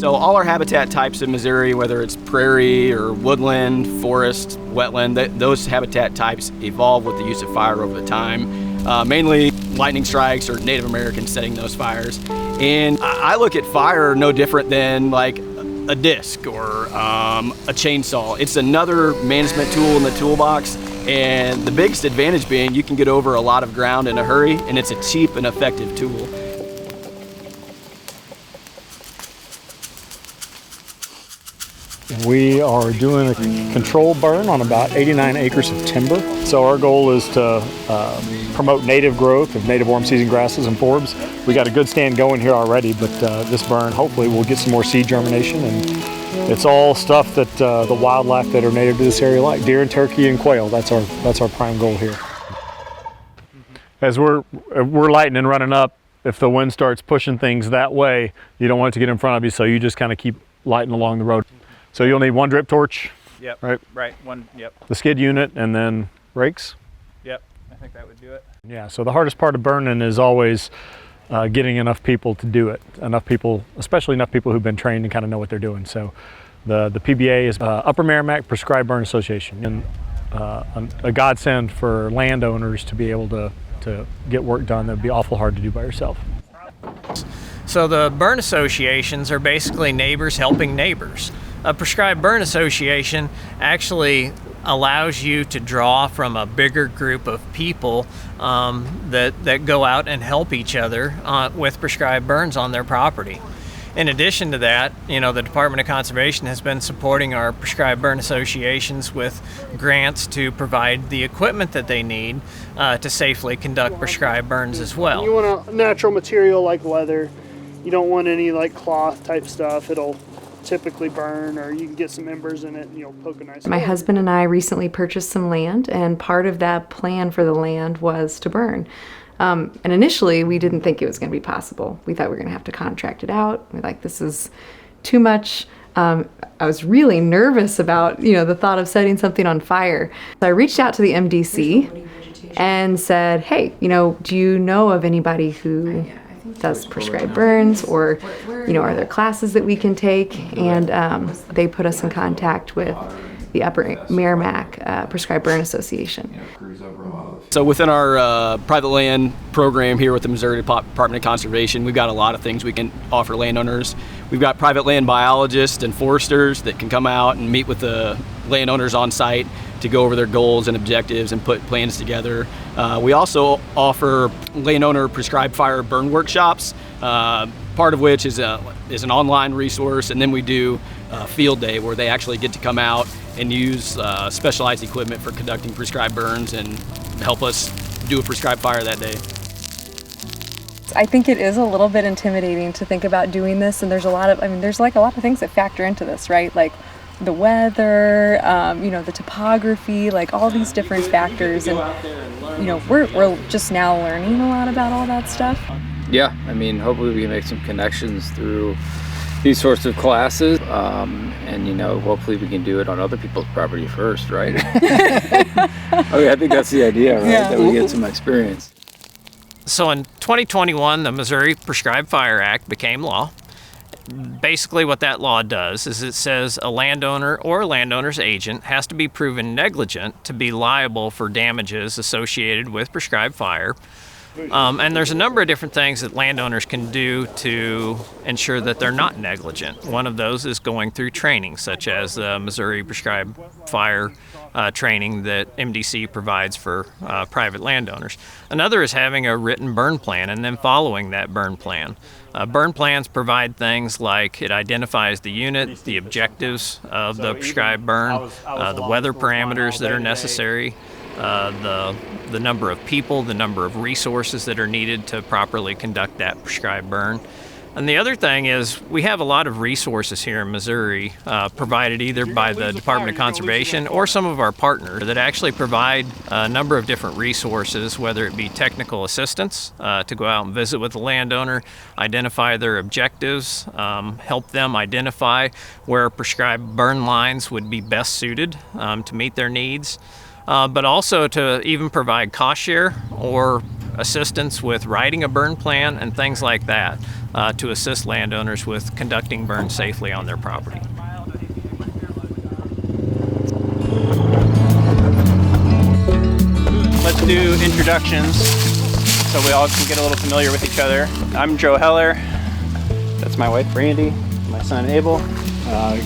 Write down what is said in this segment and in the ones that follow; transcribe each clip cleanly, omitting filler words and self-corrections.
So all our habitat types in Missouri, whether it's prairie or woodland, forest, wetland, those habitat types evolve with the use of fire over the time. Mainly lightning strikes or Native Americans setting those fires. And I look at fire no different than like a disc or a chainsaw. It's another management tool in the toolbox, and the biggest advantage being you can get over a lot of ground in a hurry, and it's a cheap and effective tool. We are doing a controlled burn on about 89 acres of timber. So our goal is to promote native growth of native warm season grasses and forbs. We got a good stand going here already, but this burn hopefully will get some more seed germination, and it's all stuff that the wildlife that are native to this area like deer and turkey and quail. That's our prime goal here. As we're lighting and running up, if the wind starts pushing things that way, you don't want it to get in front of you, so you just kind of keep lighting along the road. So you'll need one drip torch. Yep. Right. One. Yep. The skid unit, and then rakes. Yep. I think that would do it. Yeah. So the hardest part of burning is always getting enough people to do it. Enough people, especially enough people who've been trained and kind of know what they're doing. So the PBA is Upper Merrimack Prescribed Burn Association, and a godsend for landowners to be able to get work done that would be awful hard to do by yourself. So the burn associations are basically neighbors helping neighbors. A prescribed burn association actually allows you to draw from a bigger group of people that go out and help each other with prescribed burns on their property. In addition to that, the Department of Conservation has been supporting our prescribed burn associations with grants to provide the equipment that they need to safely conduct prescribed burns as well. You want a natural material like leather. You don't want any like cloth type stuff. It'll typically burn, or you can get some embers in it and poke a nice My husband and I recently purchased some land, and part of that plan for the land was to burn. And initially we didn't think it was going to be possible. We thought we were going to have to contract it out. We're like, this is too much. I was really nervous about the thought of setting something on fire. So I reached out to the MDC and said, hey, do you know of anybody who does prescribed burns, or are there classes that we can take? And they put us in contact with the Upper Merrimack Prescribed Burn Association. So within our private land program here with the Missouri Department of Conservation, we've got a lot of things we can offer landowners. We've got private land biologists and foresters that can come out and meet with the landowners on site to go over their goals and objectives and put plans together. We also offer landowner prescribed fire burn workshops, part of which is an online resource, and then we do a field day where they actually get to come out and use specialized equipment for conducting prescribed burns and help us do a prescribed fire that day. I think it is a little bit intimidating to think about doing this, and there's a lot of things that factor into this, right? Like the weather, the topography, like all these different factors, and we're just now learning a lot about all that stuff. Yeah, hopefully we can make some connections through these sorts of classes, and hopefully we can do it on other people's property first, right? I think that's the idea, right? Yeah. That we get some experience. So in 2021, the Missouri Prescribed Fire Act became law. Basically what that law does is it says a landowner or a landowner's agent has to be proven negligent to be liable for damages associated with prescribed fire. And there's a number of different things that landowners can do to ensure that they're not negligent. One of those is going through training, such as the Missouri Prescribed Fire training that MDC provides for private landowners. Another is having a written burn plan and then following that burn plan. Burn plans provide things like it identifies the unit, the objectives of the prescribed burn, the weather parameters that are necessary, the number of people, the number of resources that are needed to properly conduct that prescribed burn. And the other thing is we have a lot of resources here in Missouri provided either by the Department of Conservation or some of our partners that actually provide a number of different resources, whether it be technical assistance to go out and visit with the landowner, identify their objectives, help them identify where prescribed burn lines would be best suited to meet their needs. But also to even provide cost share or assistance with writing a burn plan and things like that. to assist landowners with conducting burns safely on their property. Let's do introductions so we all can get a little familiar with each other. I'm Joe Heller. That's my wife Brandy, my son Abel.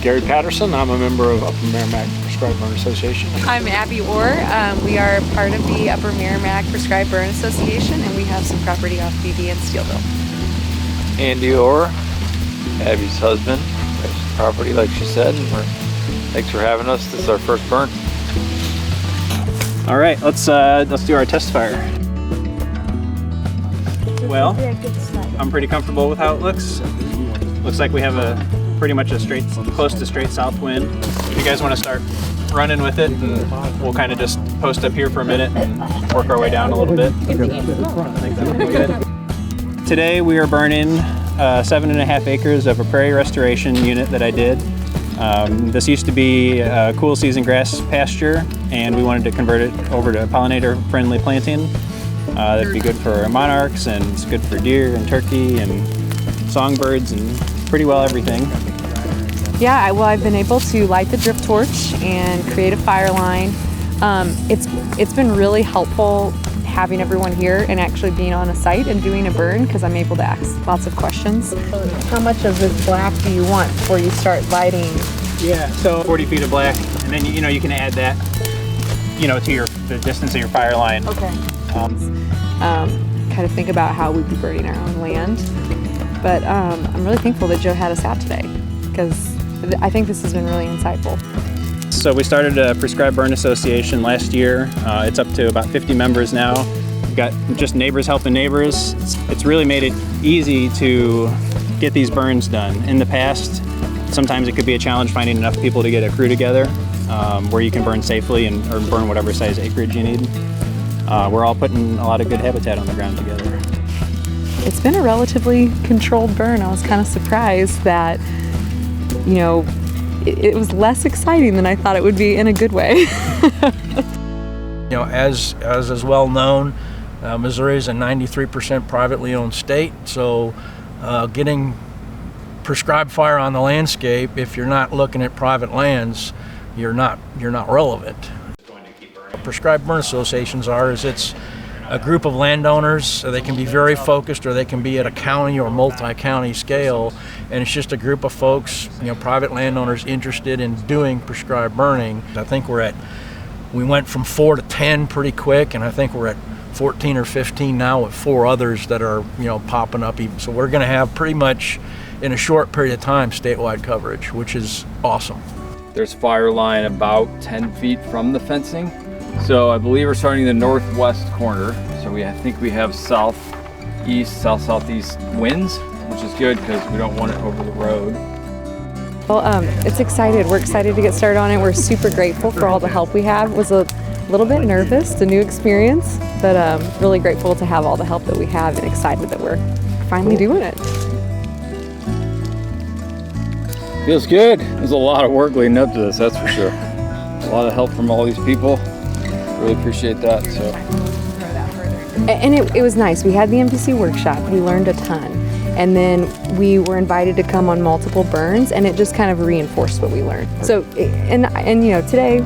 Gary Patterson. I'm a member of Upper Merrimack Prescribed Burn Association. I'm Abby Orr. We are part of the Upper Merrimack Prescribed Burn Association, and we have some property off BB and Steelville. Andy Orr, Abby's husband, property like she said. And thanks for having us. This is our first burn. All right, let's do our test fire. Well, I'm pretty comfortable with how it looks. Looks like we have pretty much a close to straight south wind. If you guys want to start running with it, and we'll kind of just post up here for a minute and work our way down a little bit. I think that'll be good. Today we are burning 7.5 acres of a prairie restoration unit that I did. This used to be a cool season grass pasture, and we wanted to convert it over to pollinator-friendly planting. That'd be good for monarchs, and it's good for deer and turkey and songbirds and pretty well everything. Yeah, well, I've been able to light the drip torch and create a fire line. It's been really helpful having everyone here and actually being on a site and doing a burn, because I'm able to ask lots of questions. How much of this black do you want before you start lighting? Yeah, so 40 feet of black, and then you can add that, to the distance of your fire line. Okay. Kind of think about how we'd be burning our own land. But I'm really thankful that Joe had us out today, because I think this has been really insightful. So we started a Prescribed Burn Association last year. It's up to about 50 members now. We've got just neighbors helping neighbors. It's really made it easy to get these burns done. In the past, sometimes it could be a challenge finding enough people to get a crew together where you can burn safely or burn whatever size acreage you need. We're all putting a lot of good habitat on the ground together. It's been a relatively controlled burn. I was kind of surprised that, it was less exciting than I thought it would be, in a good way. As is well known, Missouri is a 93% privately owned state, so getting prescribed fire on the landscape, if you're not looking at private lands, you're not relevant. Prescribed burn associations it's a group of landowners, so they can be very focused, or they can be at a county or multi-county scale, and it's just a group of folks, private landowners interested in doing prescribed burning. I think we went from 4 to 10 pretty quick, and I think we're at 14 or 15 now with 4 others that are, popping up even. So we're gonna have pretty much, in a short period of time, statewide coverage, which is awesome. There's fire line about 10 feet from the fencing. So I believe we're starting the northwest corner. So I think we have southeast, southeast winds, which is good because we don't want it over the road. Well, it's excited. We're excited to get started on it. We're super grateful for all the help we have. Was a little bit nervous, it's a new experience, but really grateful to have all the help that we have, and excited that we're finally doing it. Feels good. There's a lot of work leading up to this, that's for sure. A lot of help from all these people. Really appreciate that. So. And it was nice. We had the MPC workshop. We learned a ton. And then we were invited to come on multiple burns, and it just kind of reinforced what we learned. So, and today,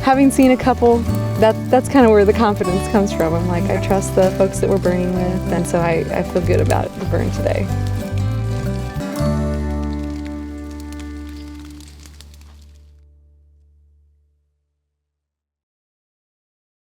having seen a couple, that's kind of where the confidence comes from. I'm like, I trust the folks that we're burning with, and so I feel good about the burn today.